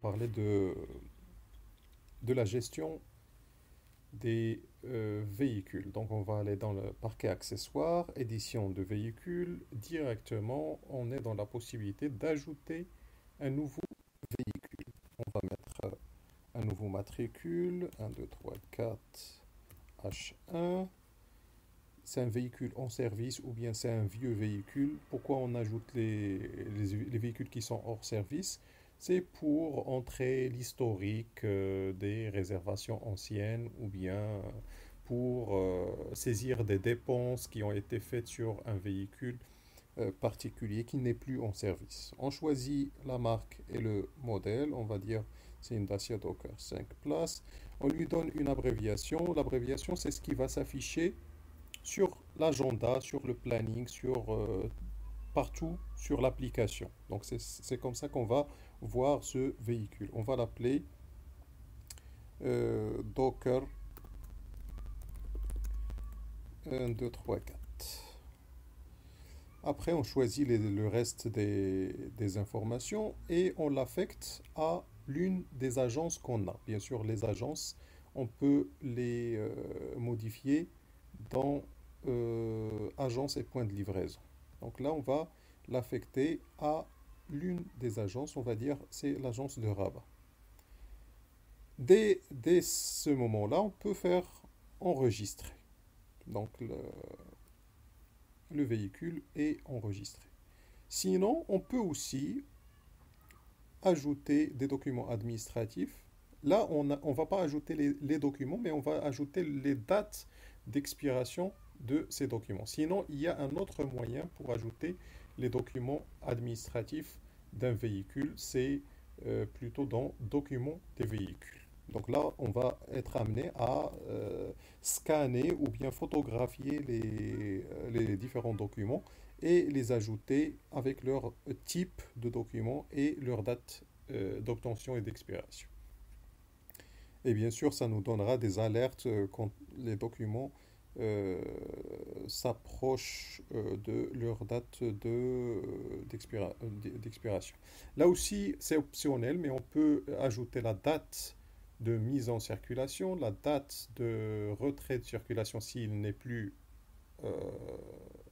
Parler de la gestion des véhicules. Donc on va aller dans le parquet accessoires, édition de véhicules. Directement, on est dans la possibilité d'ajouter un nouveau véhicule. On va mettre un nouveau matricule, 1, 2, 3, 4, H1. C'est un véhicule en service ou bien c'est un vieux véhicule. Pourquoi on ajoute les véhicules qui sont hors service? C'est pour entrer l'historique des réservations anciennes ou bien pour saisir des dépenses qui ont été faites sur un véhicule particulier qui n'est plus en service. On choisit la marque et le modèle. On va dire c'est une Dacia Docker 5 places. On lui donne une abréviation. L'abréviation, c'est ce qui va s'afficher sur l'agenda, sur le planning, sur partout sur l'application. Donc c'est comme ça qu'on va voir ce véhicule. On va l'appeler Docker 1, 2, 3, 4. Après, on choisit le reste des informations et on l'affecte à l'une des agences qu'on a. Bien sûr, les agences, on peut les modifier dans agence et point de livraison. Donc là, on va l'affecter à l'une des agences, on va dire c'est l'agence de Rabat. Dès ce moment-là, on peut faire enregistrer. Donc le véhicule est enregistré. Sinon, on peut aussi ajouter des documents administratifs. Là, on ne va pas ajouter les documents, mais on va ajouter les dates d'expiration de ces documents. Sinon, il y a un autre moyen pour ajouter les documents administratifs d'un véhicule, c'est plutôt dans documents des véhicules. Donc là, on va être amené à scanner ou bien photographier les différents documents et les ajouter avec leur type de document et leur date d'obtention et d'expiration. Et bien sûr, ça nous donnera des alertes quand les documents euh, s'approchent de leur date d'expiration. Là aussi, c'est optionnel, mais on peut ajouter la date de mise en circulation, la date de retrait de circulation s'il n'est plus euh,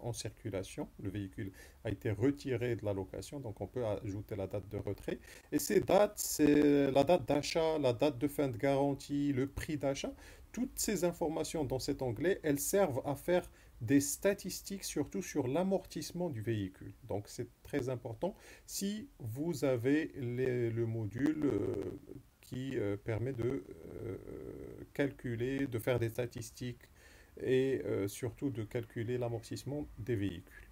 en circulation. Le véhicule a été retiré de la location, donc on peut ajouter la date de retrait. Et ces dates, c'est la date d'achat, la date de fin de garantie, le prix d'achat. Toutes ces informations dans cet onglet, elles servent à faire des statistiques surtout sur l'amortissement du véhicule. Donc c'est très important si vous avez le module qui permet de calculer, de faire des statistiques et surtout de calculer l'amortissement des véhicules.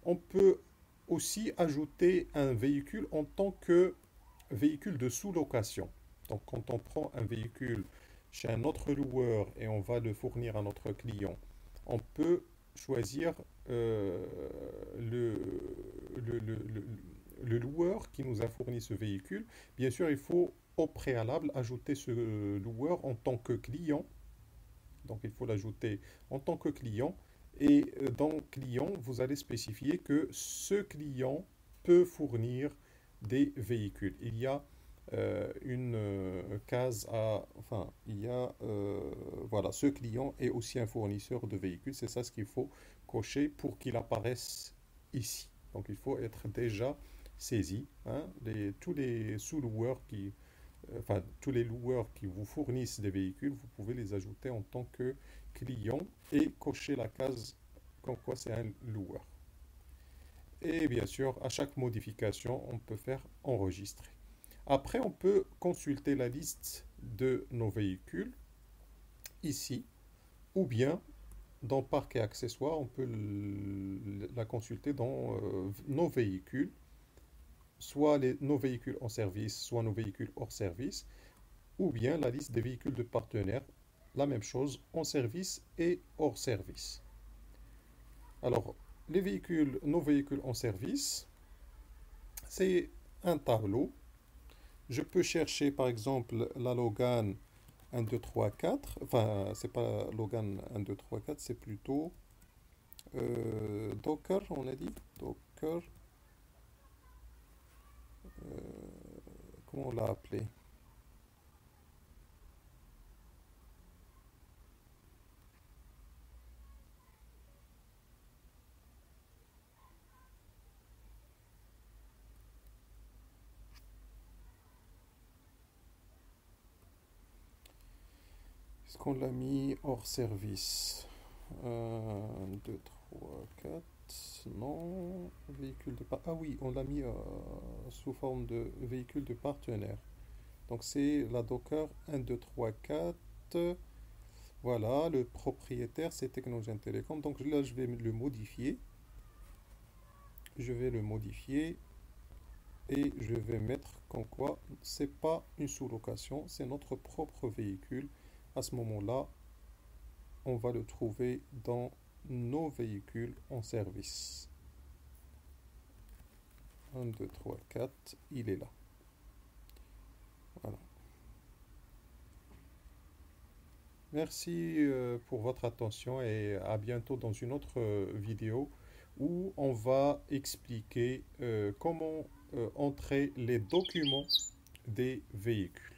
On peut aussi ajouter un véhicule en tant que véhicule de sous-location. Donc quand on prend un véhicule chez un autre loueur et on va le fournir à notre client, on peut choisir le, le, le, le, le loueur qui nous a fourni ce véhicule. Bien sûr, il faut au préalable ajouter ce loueur en tant que client, donc il faut l'ajouter en tant que client. Et dans client, vous allez spécifier que ce client peut fournir des véhicules. Il y a une case à... Enfin, il y a... voilà, ce client est aussi un fournisseur de véhicules. C'est ça ce qu'il faut cocher pour qu'il apparaisse ici. Donc il faut être déjà saisi. Hein, tous les sous-loueurs enfin, tous les loueurs qui vous fournissent des véhicules, vous pouvez les ajouter en tant que client et cocher la case comme quoi c'est un loueur. Et bien sûr, à chaque modification, on peut faire enregistrer. Après, on peut consulter la liste de nos véhicules ici, ou bien dans Parc et accessoires, on peut la consulter dans nos véhicules, soit nos véhicules en service, soit nos véhicules hors service, ou bien la liste des véhicules de partenaires, la même chose en service et hors service. Alors, nos véhicules en service, c'est un tableau. Je peux chercher par exemple la Logan 1, 2, 3, 4. Enfin, c'est pas Logan 1, 2, 3, 4, c'est plutôt Docker, on a dit. Docker, comment on l'a appelé? Est-ce qu'on l'a mis hors service? 2, 3, 4. Non. Véhicule de Ah oui, on l'a mis sous forme de véhicule de partenaire. Donc c'est la Docker 1, 2, 3, 4. Voilà, le propriétaire c'est Technogène Telecom. Donc là je vais le modifier. Je vais le modifier et je vais mettre comme quoi c'est pas une sous-location, c'est notre propre véhicule. À ce moment-là, on va le trouver dans nos véhicules en service. 1, 2, 3, 4, il est là. Voilà. Merci pour votre attention et à bientôt dans une autre vidéo où on va expliquer comment entrer les documents des véhicules.